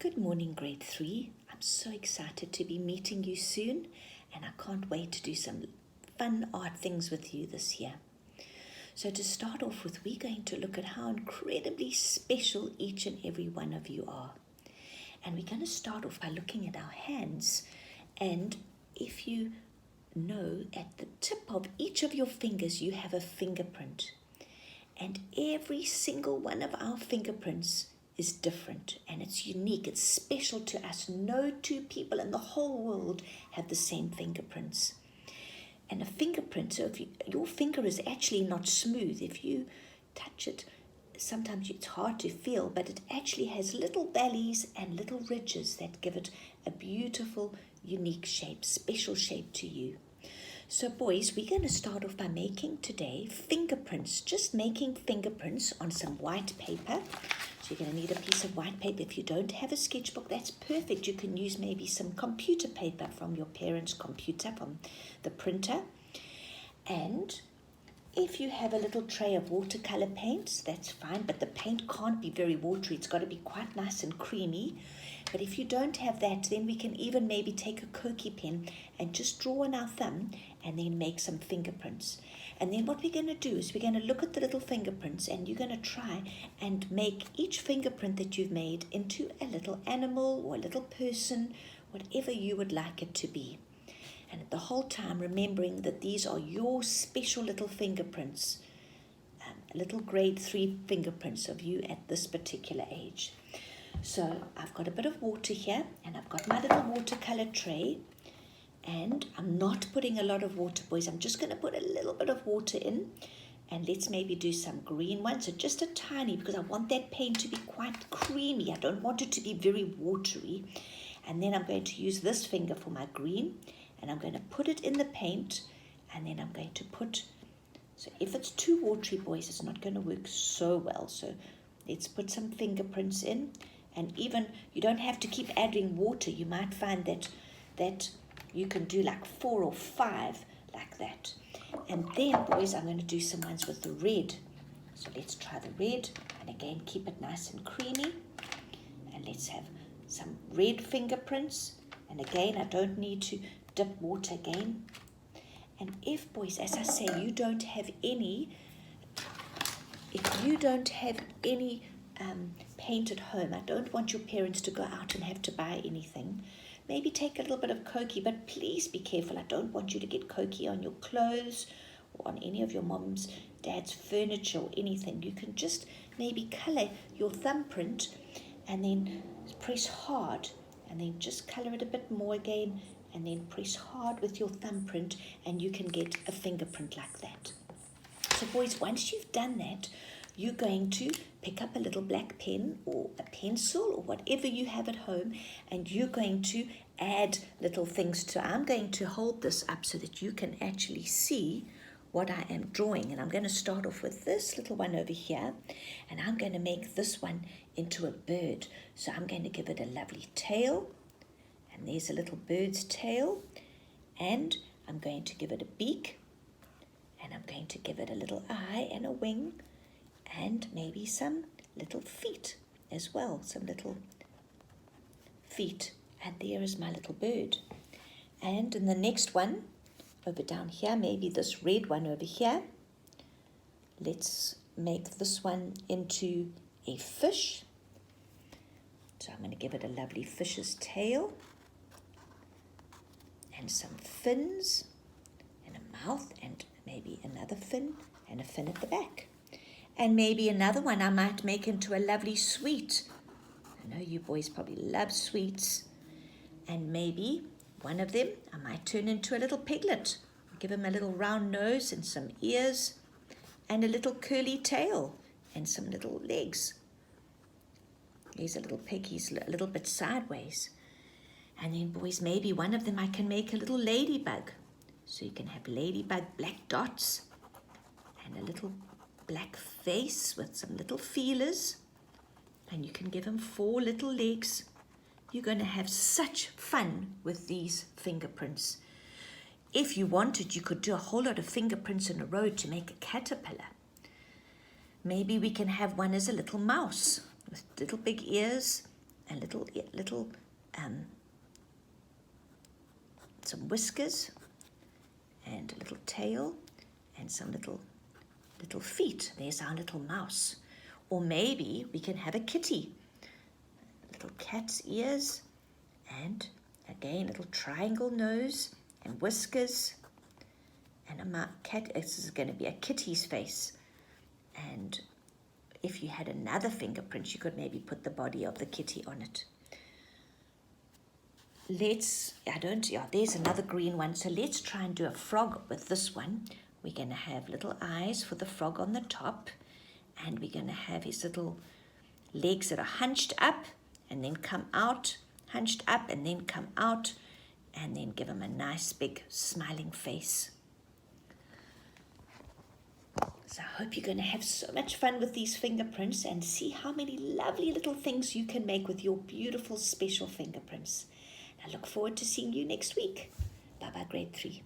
Good morning, grade 3. I'm so excited to be meeting you soon, and I can't wait to do some fun art things with you this year. So to start off with, we're going to look at how incredibly special each and every one of you are. And we're going to start off by looking at our hands. And if you know, at the tip of each of your fingers, you have a fingerprint. And every single one of our fingerprints is different and it's unique. It's special to us. No two people in the whole world have the same fingerprints. And a fingerprint, so if your finger is actually not smooth, if you touch it, sometimes it's hard to feel, but it actually has little valleys and little ridges that give it a beautiful, unique shape, special shape to you. So boys, we're going to start off by making today fingerprints, just making fingerprints on some white paper. So you're going to need a piece of white paper. If you don't have a sketchbook, that's perfect. You can use maybe some computer paper from your parents' computer, from the printer. And if you have a little tray of watercolor paints, that's fine, but the paint can't be very watery. It's got to be quite nice and creamy. But if you don't have that, then we can even maybe take a Koki pen and just draw on our thumb and then make some fingerprints. And then what we're going to do is we're going to look at the little fingerprints and you're going to try and make each fingerprint that you've made into a little animal or a little person, whatever you would like it to be. And the whole time remembering that these are your special little fingerprints, little grade 3 fingerprints of you at this particular age. So I've got a bit of water here and I've got my little watercolor tray, and I'm not putting a lot of water, boys. I'm just going to put a little bit of water in, and let's maybe do some green ones. So just a tiny, because I want that paint to be quite creamy. I don't want it to be very watery. And then I'm going to use this finger for my green, and I'm going to put it in the paint, and then I'm going to put, so if it's too watery, boys, it's not going to work so well. So let's put some fingerprints in. And even, you don't have to keep adding water. You might find that you can do like 4 or 5 like that. And then, boys, I'm going to do some ones with the red. So let's try the red. And again, keep it nice and creamy. And let's have some red fingerprints. And again, I don't need to dip water again. And if, boys, as I say, if you don't have any paint at home, I don't want your parents to go out and have to buy anything. Maybe take a little bit of Koki, but please be careful. I don't want you to get Koki on your clothes or on any of your mom's, dad's furniture or anything. You can just maybe color your thumbprint and then press hard, and then just color it a bit more again, and then press hard with your thumbprint, and you can get a fingerprint like that. So boys, once you've done that, you're going to pick up a little black pen or a pencil or whatever you have at home, and you're going to add little things to. I'm going to hold this up so that you can actually see what I am drawing. And I'm going to start off with this little one over here, and I'm going to make this one into a bird. So I'm going to give it a lovely tail, and there's a little bird's tail, and I'm going to give it a beak, and I'm going to give it a little eye and a wing, and maybe some little feet as well, some little feet. And there is my little bird. And in the next one, over down here, maybe this red one over here, let's make this one into a fish. So I'm going to give it a lovely fish's tail, and some fins, and a mouth, and maybe another fin, and a fin at the back. And maybe another one I might make into a lovely sweet. I know you boys probably love sweets. And maybe one of them I might turn into a little piglet. Give him a little round nose and some ears and a little curly tail and some little legs. Here's a little pig. He's a little bit sideways. And then, boys, maybe one of them I can make a little ladybug. So you can have ladybug black dots and a little black face with some little feelers, and you can give him 4 little legs. You're going to have such fun with these fingerprints. If you wanted, you could do a whole lot of fingerprints in a row to make a caterpillar. Maybe we can have one as a little mouse with little big ears and little some whiskers and a little tail and some little feet. There's our little mouse. Or maybe we can have a kitty. Little cat's ears and again little triangle nose and whiskers and a cat. This is going to be a kitty's face. And if you had another fingerprint, you could maybe put the body of the kitty on it. There's another green one. So let's try and do a frog with this one. We're going to have little eyes for the frog on the top, and we're going to have his little legs that are hunched up and then come out, hunched up and then come out, and then give him a nice big smiling face. So I hope you're going to have so much fun with these fingerprints and see how many lovely little things you can make with your beautiful special fingerprints. I look forward to seeing you next week. Bye-bye, grade 3.